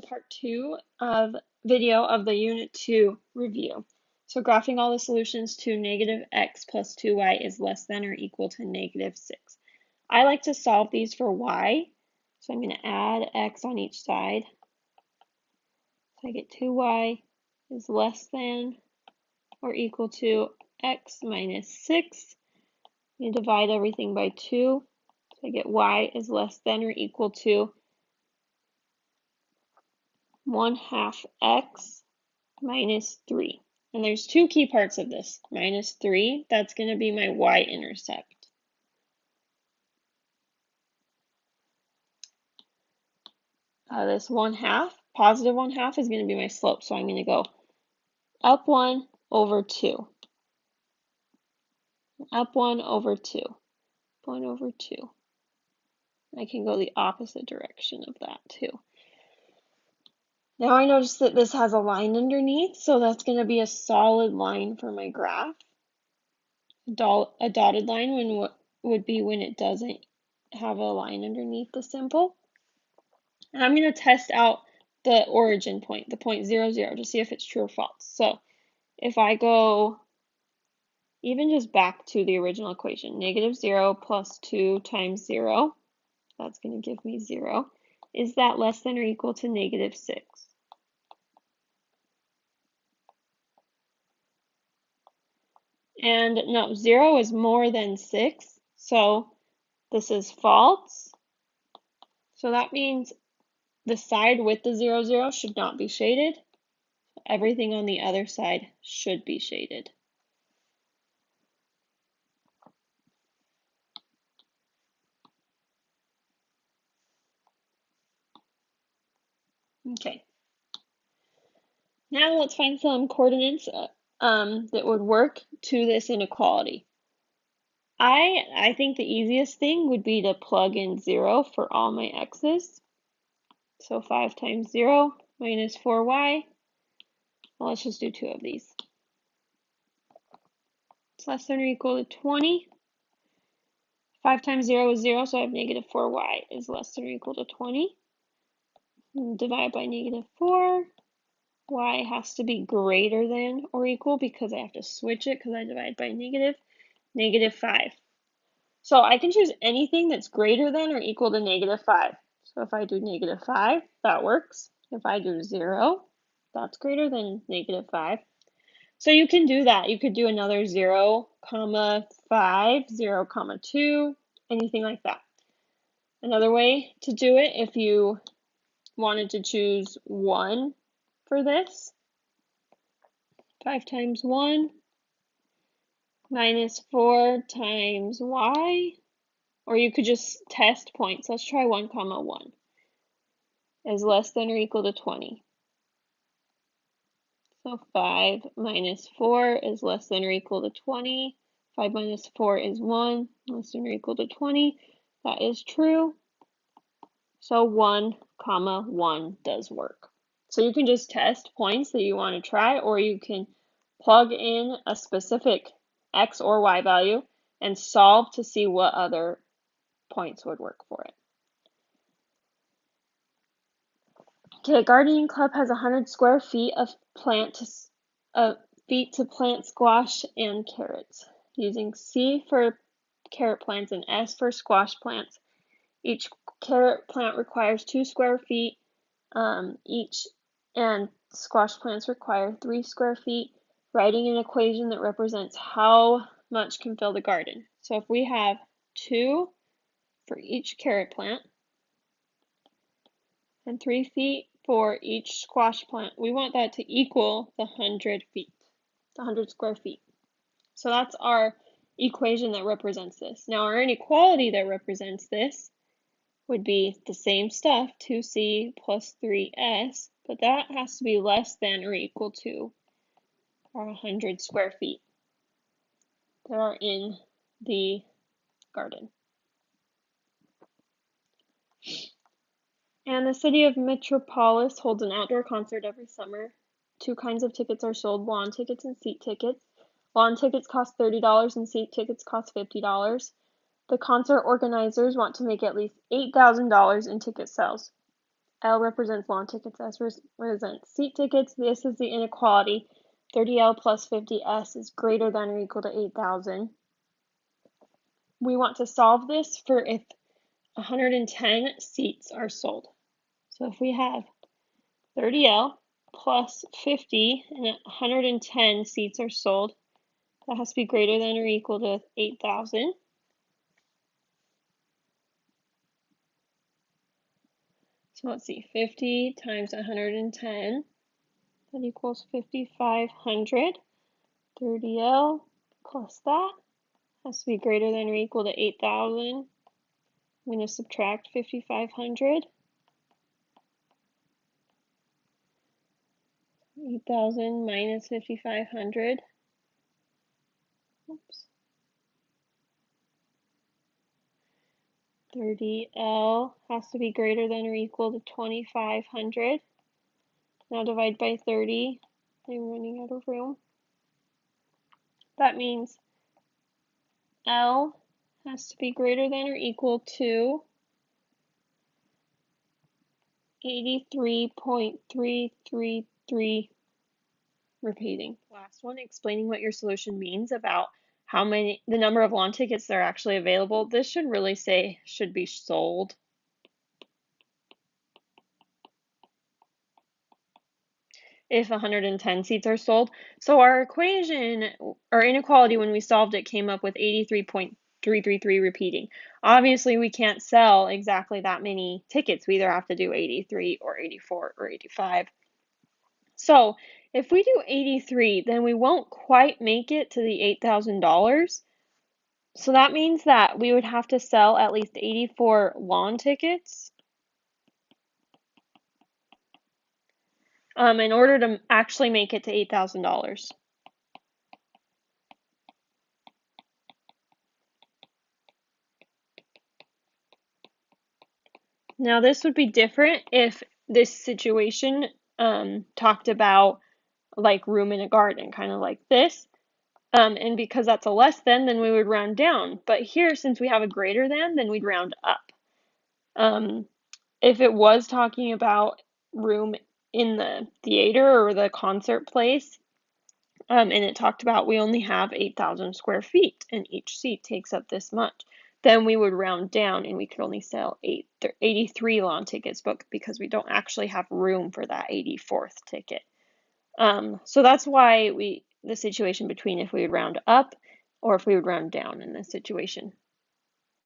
part 2 of video of the Unit 2 review. So graphing all the solutions to negative x plus 2y is less than or equal to negative 6. I like to solve these for y, so I'm going to add x on each side. So I get 2y is less than or equal to x minus 6. You divide everything by 2. So I get y is less than or equal to 1/2 x minus 3. And there's two key parts of this. Minus 3, that's going to be my y-intercept. This 1/2, positive 1/2 is going to be my slope. So I'm going to go up 1 over 2. Up 1 over 2. 1 over 2. I can go the opposite direction of that too. Now I notice that this has a line underneath, so that's going to be a solid line for my graph. A dotted line would be when it doesn't have a line underneath the symbol. And I'm going to test out the origin point, the point 0, 0, to see if it's true or false. So if I go even just back to the original equation, negative 0 plus 2 times 0, that's going to give me 0. Is that less than or equal to negative 6? And no, 0 is more than 6, so this is false. So that means the side with the 0, 0 should not be shaded. Everything on the other side should be shaded. Okay. Now let's find some coordinates that would work to this inequality. I think the easiest thing would be to plug in 0 for all my x's. So 5 times 0 minus 4y. Well, let's just do 2 of these. It's less than or equal to 20. 5 times 0 is 0, so I have negative 4y is less than or equal to 20. And divide by negative 4. Y has to be greater than or equal because I have to switch it because I divide by negative 5. So I can choose anything that's greater than or equal to negative 5. So if I do negative 5, that works. If I do 0, that's greater than negative 5. So you can do that. You could do another 0, 5, 0, 2, anything like that. Another way to do it, if you wanted to choose 1 for this, 5 times 1 minus 4 times y, or you could just test points. Let's try 1, 1 is less than or equal to 20. So 5 minus 4 is less than or equal to 20. 5 minus 4 is 1, less than or equal to 20. That is true. So 1, 1 does work. So you can just test points that you want to try, or you can plug in a specific x or y value and solve to see what other points would work for it. Okay, gardening club has 100 square feet of to plant squash and carrots, using C for carrot plants and S for squash plants. Each carrot plant requires 2 square feet each, and squash plants require 3 square feet. Writing an equation that represents how much can fill the garden. So if we have 2 for each carrot plant and 3 feet for each squash plant, we want that to equal the 100 feet, the 100 square feet. So that's our equation that represents this. Now our inequality that represents this would be the same stuff, 2c plus 3s, but that has to be less than or equal to our 100 square feet that are in the garden. And the city of Metropolis holds an outdoor concert every summer. 2 kinds of tickets are sold, lawn tickets and seat tickets. Lawn tickets cost $30 and seat tickets cost $50. The concert organizers want to make at least $8,000 in ticket sales. L represents lawn tickets, S represents seat tickets. This is the inequality. 30L plus 50S is greater than or equal to 8,000. We want to solve this for if 110 seats are sold. So if we have 30L plus 50 and 110 seats are sold, that has to be greater than or equal to 8,000. So let's see, 50 times 110, that equals 5,500. 30L plus that has to be greater than or equal to 8,000. I'm going to subtract 5,500. 8,000 minus 5,500. Oops. 30L has to be greater than or equal to 2,500. Now divide by 30. I'm running out of room. That means L has to be greater than or equal to 83.333. Repeating. Last one, explaining what your solution means about the number of lawn tickets that are actually available. This should really say should be sold. If 110 seats are sold. So our equation, our inequality when we solved it came up with 83.333 repeating. Obviously we can't sell exactly that many tickets. We either have to do 83 or 84 or 85. So if we do 83, then we won't quite make it to the $8,000. So that means that we would have to sell at least 84 lawn tickets in order to actually make it to $8,000. Now this would be different if this situation talked about like room in a garden, kind of like this. And because that's a less than, then we would round down. But here, since we have a greater than, then we'd round up. If it was talking about room in the theater or the concert place, and it talked about we only have 8,000 square feet and each seat takes up this much, then we would round down and we could only sell 83 lawn tickets because we don't actually have room for that 84th ticket. So that's why the situation between if we would round up or if we would round down in this situation.